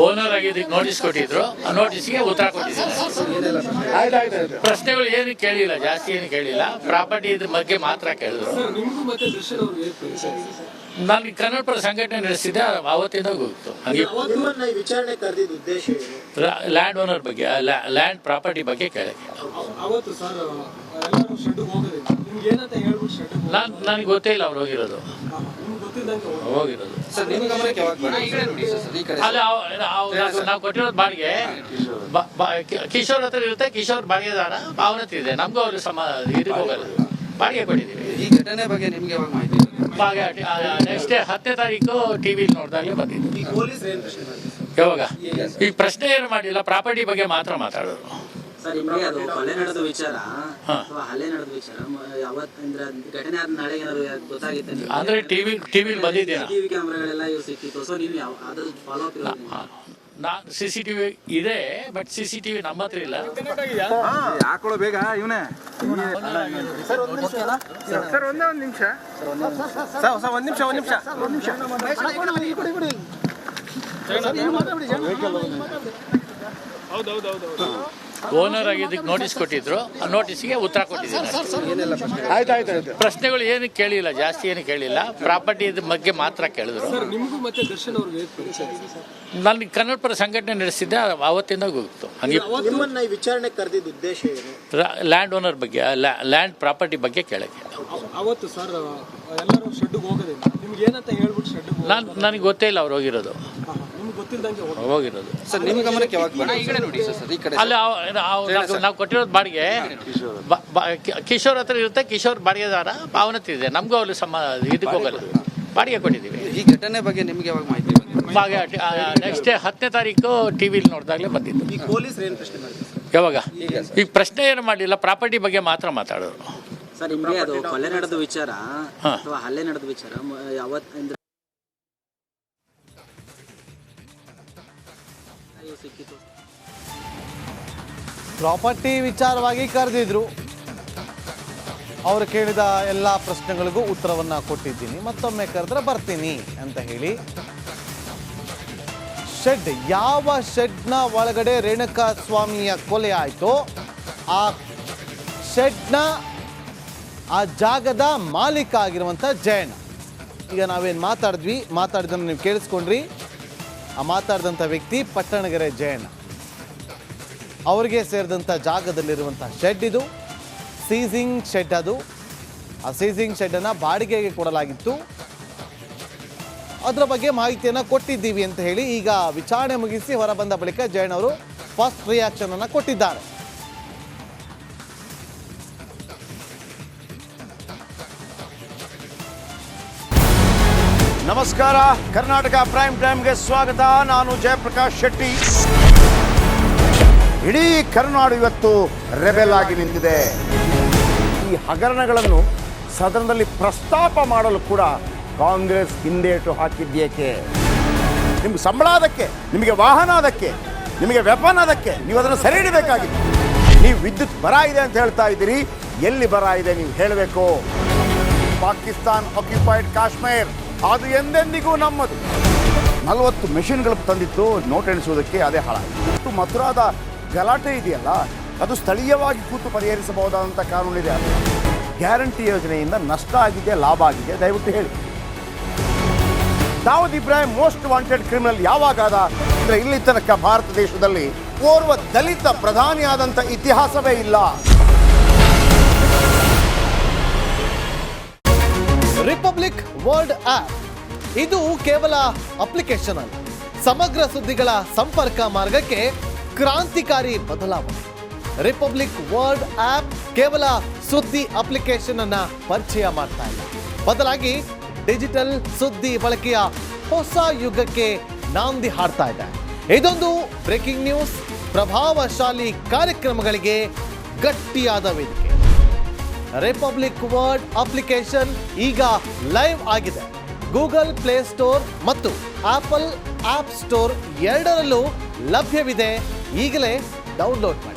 Owner ಆಗಿದ್ದಕ್ಕೆ notice ಕೊಟ್ಟಿದ್ರು, ಆ ನೋಟಿಸ್ಗೆ ಉತ್ತರ ಕೊಟ್ಟಿದ್ದಾರೆ. ಪ್ರಶ್ನೆಗಳು ಏನು ಕೇಳಿಲ್ಲ, ಜಾಸ್ತಿ ಏನು ಕೇಳಿಲ್ಲ. ಪ್ರಾಪರ್ಟಿ ಇದ್ರ ಬಗ್ಗೆ ಮಾತ್ರ ಕೇಳಿದ್ರು. ನಾನು ಕನ್ನಡಪರ ಸಂಘಟನೆ ನಡೆಸಿದ್ದೆ, ಅವತ್ತಿಂದ ಗೊತ್ತು. ಲ್ಯಾಂಡ್ ಓನರ್ ಬಗ್ಗೆ, ಲ್ಯಾಂಡ್ ಪ್ರಾಪರ್ಟಿ ಬಗ್ಗೆ ಕೇಳಕ್ಕೆ. ನನಗೆ ಗೊತ್ತೇ ಇಲ್ಲ ಅವ್ರು ಹೋಗಿರೋದು. ಅಲ್ಲ, ನಾವು ಕೊಟ್ಟಿರೋದು ಬಾಡಿಗೆ ಕಿಶೋರ್ ಹತ್ರ ಇರುತ್ತೆ. ಕಿಶೋರ್ ಬಾಡಿಗೆದಾರ ಅವನ ಹತ್ರ ಇದೆ. ನಮಗೂ ಅವ್ರಿಗೆ ಇದಕ್ಕೆ ಹೋಗಲ್ಲ, ಬಾಡಿಗೆ ಕೊಟ್ಟಿದ್ದೀವಿ. ಈ ಘಟನೆ ಬಗ್ಗೆ ನಿಮ್ಗೆ ಮಾಹಿತಿ? ನೆಕ್ಸ್ಟ್ 10ನೇ ತಾರೀಕು ಟಿವಿಲಿ ನೋಡಿದಾಗಲೇ ಬಂದಿದ್ದು. ಯಾವಾಗ ಈ ಪ್ರಶ್ನೆ ಏನು ಮಾಡಿಲ್ಲ, ಪ್ರಾಪರ್ಟಿ ಬಗ್ಗೆ ಮಾತ್ರ ಮಾತಾಡೋದು. ಸರ್, ನಿಮಗೆ ಅದು ಕೊಲೆ ನಡೆದ ವಿಚಾರ ಅಥವಾ ಹಲ್ಲೆ ನಡೆದ ವಿಚಾರ ಯಾವತ್ತಿಂದ್ರ ಘಟನೆ ಆದ ನಾಳೆ ಏನಾದ್ರು ಗೊತ್ತಾಗಿತ್ತು ಅಂದ್ರೆ ಟಿವಿಲಿ ಬಂದಿದ್ದೀರಾ? ಟಿವಿ ಕ್ಯಾಮ್ರಾಗಳೆಲ್ಲ ಸಿಕ್ಕಿತ್ತು. ಸೊ ನೀವು ಅದ್ರ ಫಾಲೋ ಅಪ್ ನಾನು CCTV ಇದೆ, ಬಟ್ CCTV ನಮ್ಮ ಹತ್ರ ಇಲ್ಲ. ಯಾಕೊಳ್ಳೋ ಬೇಗ ಇವನೇ ಸರ್, ಒಂದೇ ಒಂದು ನಿಮಿಷ. ಹೌದೌದು. ಓನರ್ ಆಗಿದ್ದಕ್ಕೆ ನೋಟಿಸ್ ಕೊಟ್ಟಿದ್ರು, ಆ ನೋಟಿಸ್ಗೆ ಉತ್ತರ ಕೊಟ್ಟಿದ್ದಾರೆ. ಪ್ರಶ್ನೆಗಳು ಏನು ಕೇಳಿಲ್ಲ, ಜಾಸ್ತಿ ಏನು ಕೇಳಿಲ್ಲ. ಪ್ರಾಪರ್ಟಿ ಇದ್ರ ಬಗ್ಗೆ ಮಾತ್ರ ಕೇಳಿದ್ರು. ನಾನು ಕನ್ನಡಪರ ಸಂಘಟನೆ ನಡೆಸಿದ್ದೆ, ಅವತ್ತಿಂದ ಗೊತ್ತು. ವಿಚಾರಣೆ ಕರೆದಿದ್ದ ಉದ್ದೇಶ ಏನು? ಲ್ಯಾಂಡ್ ಓನರ್ ಬಗ್ಗೆ, ಲ್ಯಾಂಡ್ ಪ್ರಾಪರ್ಟಿ ಬಗ್ಗೆ ಕೇಳಕ್ಕೆ. ಅವತ್ತು ಸರ್ ಎಲ್ಲರೂ ಶೆಡ್ಗೆ ಹೋಗೋದಿಲ್ಲ, ನಿಮ್ಗೆ ಏನಂತ ಹೇಳ್ಬಿಟ್ಟು ಶೆಡ್ಗೆ ನನಗೆ ಗೊತ್ತೇ ಇಲ್ಲ ಅವ್ರು ಹೋಗಿರೋದು. ಹೋಗಿರೋದು ಸರ್, ನಿಮ್ಮ ಗಮನಕ್ಕೆ ಯಾವಾಗ ನೋಡಿ ಸರ್? ಈ ಕಡೆ ಅಲ್ಲ, ನಾವು ಕೊಟ್ಟಿರೋದು ಬಾಡಿಗೆ ಕಿಶೋರ್ ಹತ್ರ ಇರುತ್ತೆ. ಕಿಶೋರ್ ಬಾಡಿಗೆದಾರ ಅವನ ಹತ್ರ ಇದೆ. ನಮಗೂ ಅವ್ರಿಗೆ ಇದಕ್ಕೆ ಹೋಗಲ್ಲ, ಬಾಡಿಗೆ ಕೊಟ್ಟಿದ್ದೀವಿ. ಈ ಘಟನೆ ಬಗ್ಗೆ ನಿಮ್ಗೆ ಯಾವಾಗ ಮಾಹಿತಿ? ನೆಕ್ಸ್ಟ್ 10ನೇ ತಾರೀಕು ಟಿವಿಲಿ ನೋಡಿದಾಗಲೇ ಬಂದಿದ್ದು. ಯಾವಾಗ ಈ ಪ್ರಶ್ನೆ ಏನು ಮಾಡಿಲ್ಲ, ಪ್ರಾಪರ್ಟಿ ಬಗ್ಗೆ ಮಾತ್ರ ಮಾತಾಡೋದು. ಸರ್, ನಿಮಗೆ ಅದು ಕೊಲೆ ನಡೆದ ವಿಚಾರ ಅಥವಾ ಹಲ್ಲೆ ನಡೆದ ವಿಚಾರ ಯಾವತ್ತಿಂದ್ರ ಸಿಕ್ಕಿತ್ತು? ಪ್ರಾಪರ್ಟಿ ವಿಚಾರವಾಗಿ ಕರೆದಿದ್ರು. ಅವರು ಕೇಳಿದ ಎಲ್ಲ ಪ್ರಶ್ನೆಗಳಿಗೂ ಉತ್ತರವನ್ನು ಕೊಟ್ಟಿದ್ದೀನಿ. ಮತ್ತೊಮ್ಮೆ ಕರೆದ್ರೆ ಬರ್ತೀನಿ ಅಂತ ಹೇಳಿ ಶೆಡ್, ಯಾವ ಶೆಡ್ನ ಒಳಗಡೆ ರೇಣುಕಾ ಸ್ವಾಮಿಯ ಕೊಲೆ ಆಯಿತೋ ಆ ಶೆಡ್ನ ಆ ಜಾಗದ ಮಾಲೀಕ ಆಗಿರುವಂಥ ಜಯಣ್ಣ. ಈಗ ನಾವೇನು ಮಾತಾಡಿದ್ದನ್ನು ನೀವು ಕೇಳಿಸ್ಕೊಂಡ್ರಿ. ಆ ಮಾತಾಡಿದಂಥ ವ್ಯಕ್ತಿ ಪಟ್ಟಣಗೆರೆ ಜಯಣ್ಣ. ಅವರಿಗೆ ಸೇರಿದಂಥ ಜಾಗದಲ್ಲಿರುವಂಥ ಶೆಡ್ ಇದು, ಸೀಸಿಂಗ್ ಶೆಡ್. ಅದು ಆ ಸೀಸಿಂಗ್ ಶೆಡ್ಡನ್ನು ಬಾಡಿಗೆಗೆ ಕೊಡಲಾಗಿತ್ತು. ಅದರ ಬಗ್ಗೆ ಮಾಹಿತಿಯನ್ನು ಕೊಟ್ಟಿದ್ದೀವಿ ಅಂತ ಹೇಳಿ ಈಗ ವಿಚಾರಣೆ ಮುಗಿಸಿ ಹೊರಬಂದ ಬಳಿಕ ಜಯಣ್ಣ ಅವರು ಫಸ್ಟ್ ರಿಯಾಕ್ಷನ್ ಅನ್ನು ಕೊಟ್ಟಿದ್ದಾರೆ. ನಮಸ್ಕಾರ, ಕರ್ನಾಟಕ ಪ್ರೈಮ್ ಟೈಮ್ಗೆ ಸ್ವಾಗತ. ನಾನು ಜಯಪ್ರಕಾಶ್ ಶೆಟ್ಟಿ. ಇಡೀ ಕರ್ನಾಡು ಇವತ್ತು ರೆಬೆಲ್ ಆಗಿ ನಿಂತಿದೆ. ಈ ಹಗರಣಗಳನ್ನು ಸದನದಲ್ಲಿ ಪ್ರಸ್ತಾಪ ಮಾಡಲು ಕೂಡ ಕಾಂಗ್ರೆಸ್ ಹಿಂದೇಟು ಹಾಕಿದ್ದೇಕೆ? ನಿಮ್ಗೆ ಸಂಬಳ ಅದಕ್ಕೆ, ನಿಮಗೆ ವಾಹನ ಅದಕ್ಕೆ, ನಿಮಗೆ ವೆಪನ್ ಅದಕ್ಕೆ, ನೀವು ಅದನ್ನು ಸೆರೆ ಹಿಡಿಬೇಕಾಗಿತ್ತು. ನೀವು ವಿದ್ಯುತ್ ಬರ ಇದೆ ಅಂತ ಹೇಳ್ತಾ ಇದ್ದೀರಿ. ಎಲ್ಲಿ ಬರ ಇದೆ ನೀವು ಹೇಳಬೇಕು. ಪಾಕಿಸ್ತಾನ್ ಆಕ್ಯುಪೈಡ್ ಕಾಶ್ಮೀರ್ ಅದು ಎಂದೆಂದಿಗೂ ನಮ್ಮದು. 40 ಮೆಷಿನ್ಗಳು ತಂದಿತ್ತು ನೋಟ್ ಎಣಿಸುವುದಕ್ಕೆ, ಅದೇ ಹಾಳಾಯಿತು. ಮಥುರಾದ ಗಲಾಟೆ ಇದೆಯಲ್ಲ, ಅದು ಸ್ಥಳೀಯವಾಗಿ ಕೂತು ಪರಿಹರಿಸಬಹುದಾದಂಥ ಕಾನೂನಿದೆ. ಗ್ಯಾರಂಟಿ ಯೋಜನೆಯಿಂದ ನಷ್ಟ ಆಗಿದೆ, ಲಾಭ ಆಗಿದೆ, ದಯವಿಟ್ಟು ಹೇಳಿ. Dawood Ibrahim most wanted criminal ಯಾವಾಗಾದ ಅಂದರೆ ಇಲ್ಲಿ ತನಕ ಭಾರತ ದೇಶದಲ್ಲಿ ಓರ್ವ ದಲಿತ ಪ್ರಧಾನಿಯಾದಂಥ ಇತಿಹಾಸವೇ ಇಲ್ಲ. ರಿಪಬ್ಲಿಕ್ ವರ್ಲ್ಡ್ ಆಪ್ ಇದು ಕೇವಲ ಅಪ್ಲಿಕೇಶನ್ ಅಲ್ಲ, ಸಮಗ್ರ ಸುದ್ದಿಗಳ ಸಂಪರ್ಕ ಮಾರ್ಗಕ್ಕೆ ಕ್ರಾಂತಿಕಾರಿ ಬದಲಾವಣೆ. ರಿಪಬ್ಲಿಕ್ ವರ್ಲ್ಡ್ ಆಪ್ ಕೇವಲ ಸುದ್ದಿ ಅಪ್ಲಿಕೇಶನ್ ಅನ್ನ ಪರಿಚಯ ಮಾಡ್ತಾ ಇಲ್ಲ, ಬದಲಾಗಿ ಡಿಜಿಟಲ್ ಸುದ್ದಿ ಬಳಕೆಯ ಹೊಸ ಯುಗಕ್ಕೆ ನಾಂದಿ ಹಾಡ್ತಾ ಇದೆ. ಇದೊಂದು ಬ್ರೇಕಿಂಗ್ ನ್ಯೂಸ್, ಪ್ರಭಾವಶಾಲಿ ಕಾರ್ಯಕ್ರಮಗಳಿಗೆ ಗಟ್ಟಿಯಾದ ವೇದಿಕೆ. ರಿಪಬ್ಲಿಕ್ ವರ್ಲ್ಡ್ ಅಪ್ಲಿಕೇಶನ್ ಈಗ ಲೈವ್ ಆಗಿದೆ. ಗೂಗಲ್ ಪ್ಲೇ ಸ್ಟೋರ್ ಮತ್ತು ಆಪಲ್ ಆಪ್ ಸ್ಟೋರ್ ಎರಡರಲ್ಲೂ ಲಭ್ಯವಿದೆ. ಈಗಲೇ ಡೌನ್ಲೋಡ್ ಮಾಡಿ.